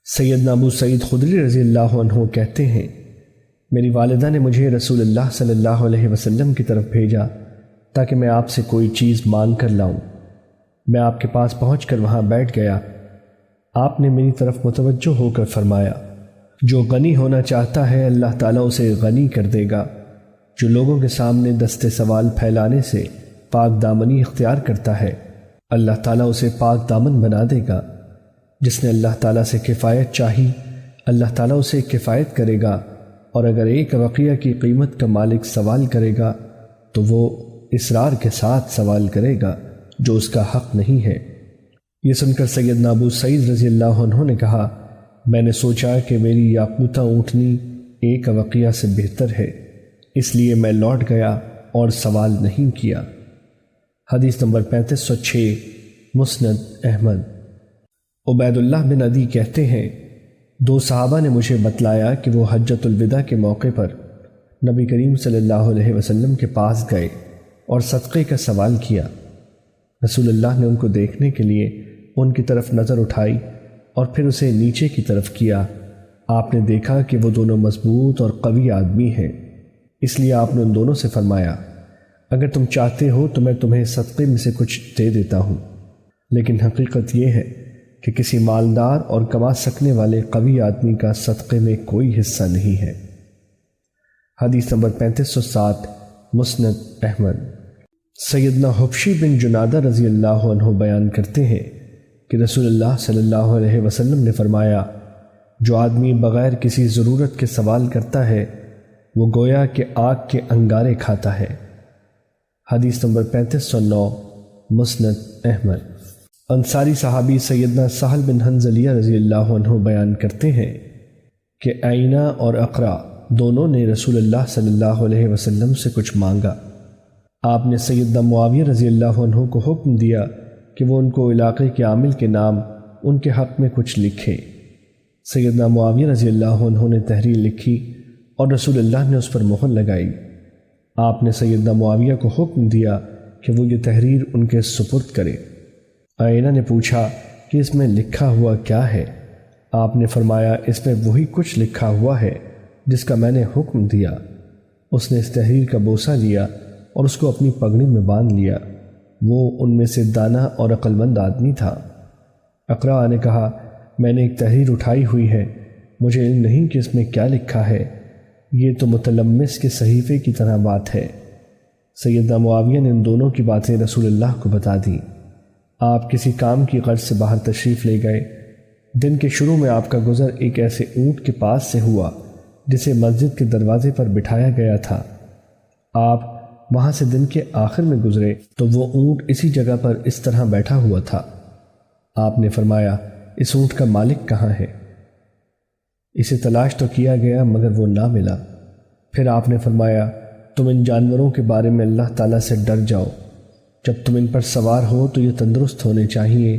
سیدنا ابو سعید خدری رضی اللہ عنہ کہتے ہیں، میری والدہ نے مجھے رسول اللہ صلی اللہ علیہ وسلم کی طرف بھیجا تاکہ میں آپ سے کوئی چیز مانگ کر لاؤں۔ میں آپ کے پاس پہنچ کر وہاں بیٹھ گیا۔ آپ نے میری طرف متوجہ ہو کر فرمایا، جو غنی ہونا چاہتا ہے اللہ تعالیٰ اسے غنی کر دے گا، جو لوگوں کے سامنے دست سوال پھیلانے سے پاک دامنی اختیار کرتا ہے اللہ تعالیٰ اسے پاک دامن بنا دے گا، جس نے اللہ تعالیٰ سے کفایت چاہی اللہ تعالیٰ اسے کفایت کرے گا، اور اگر ایک وقیہ کی قیمت کا مالک سوال کرے گا تو وہ اصرار کے ساتھ سوال کرے گا جو اس کا حق نہیں ہے۔ یہ سن کر سیدنا ابو سعید رضی اللہ عنہ نے کہا، میں نے سوچا کہ میری یاقوتہ اونٹنی ایک وقیہ سے بہتر ہے، اس لیے میں لوٹ گیا اور سوال نہیں کیا۔ حدیث نمبر 3506 مسند احمد۔ عبید اللہ بن عدی کہتے ہیں، دو صحابہ نے مجھے بتلایا کہ وہ حجۃ الوداع کے موقع پر نبی کریم صلی اللہ علیہ وسلم کے پاس گئے اور صدقے کا سوال کیا۔ رسول اللہ نے ان کو دیکھنے کے لیے ان کی طرف نظر اٹھائی اور پھر اسے نیچے کی طرف کیا۔ آپ نے دیکھا کہ وہ دونوں مضبوط اور قوی آدمی ہیں، اس لیے آپ نے ان دونوں سے فرمایا، اگر تم چاہتے ہو تو میں تمہیں صدقے میں سے کچھ دے دیتا ہوں، لیکن حقیقت یہ ہے کہ کسی مالدار اور کما سکنے والے قوی آدمی کا صدقے میں کوئی حصہ نہیں ہے۔ حدیث نمبر 3507 مسند احمد۔ سیدنا حبشی بن جنادہ رضی اللہ عنہ بیان کرتے ہیں کہ رسول اللہ صلی اللہ علیہ وسلم نے فرمایا، جو آدمی بغیر کسی ضرورت کے سوال کرتا ہے وہ گویا کہ آگ کے انگارے کھاتا ہے۔ حدیث نمبر 3509 مسند احمد۔ انصاری صحابی سیدنا سہل بن حنظلیہ رضی اللہ عنہ بیان کرتے ہیں کہ عینہ اور اقرا دونوں نے رسول اللہ صلی اللہ علیہ وسلم سے کچھ مانگا۔ آپ نے سیدنا معاویہ رضی اللہ عنہ کو حکم دیا کہ وہ ان کو علاقے کے عامل کے نام ان کے حق میں کچھ لکھے۔ سیدنا معاویہ رضی اللہ عنہ نے تحریر لکھی اور رسول اللہ نے اس پر مہر لگائی۔ آپ نے سیدنا معاویہ کو حکم دیا کہ وہ یہ تحریر ان کے سپرد کرے۔ عینہ نے پوچھا کہ اس میں لکھا ہوا کیا ہے؟ آپ نے فرمایا، اس میں وہی کچھ لکھا ہوا ہے جس کا میں نے حکم دیا۔ اس نے اس تحریر کا بوسہ لیا اور اس کو اپنی پگڑی میں باندھ لیا۔ وہ ان میں سے دانا اور عقل مند آدمی تھا۔ اقرا نے کہا، میں نے ایک تحریر اٹھائی ہوئی ہے، مجھے علم نہیں کہ اس میں کیا لکھا ہے، یہ تو متلمس کے صحیفے کی طرح بات ہے۔ سیدنا معاویہ نے ان دونوں کی باتیں رسول اللہ کو بتا دیں۔ آپ کسی کام کی غرض سے باہر تشریف لے گئے۔ دن کے شروع میں آپ کا گزر ایک ایسے اونٹ کے پاس سے ہوا جسے مسجد کے دروازے پر بٹھایا گیا تھا۔ آپ وہاں سے دن کے آخر میں گزرے تو وہ اونٹ اسی جگہ پر اس طرح بیٹھا ہوا تھا۔ آپ نے فرمایا، اس اونٹ کا مالک کہاں ہے؟ اسے تلاش تو کیا گیا مگر وہ نہ ملا۔ پھر آپ نے فرمایا، تم ان جانوروں کے بارے میں اللہ تعالیٰ سے ڈر جاؤ۔ جب تم ان پر سوار ہو تو یہ تندرست ہونے چاہیے،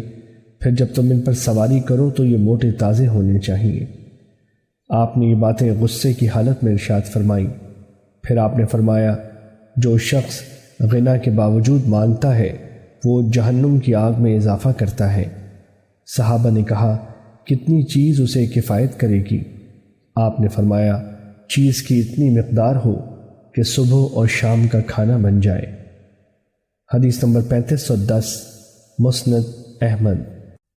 پھر جب تم ان پر سواری کرو تو یہ موٹے تازے ہونے چاہیے۔ آپ نے یہ باتیں غصے کی حالت میں ارشاد فرمائیں۔ پھر آپ نے فرمایا، جو شخص غنا کے باوجود مانگتا ہے وہ جہنم کی آگ میں اضافہ کرتا ہے۔ صحابہ نے کہا، کتنی چیز اسے کفایت کرے گی؟ آپ نے فرمایا، چیز کی اتنی مقدار ہو کہ صبح اور شام کا کھانا بن جائے۔ حدیث نمبر 3510 مسند احمد۔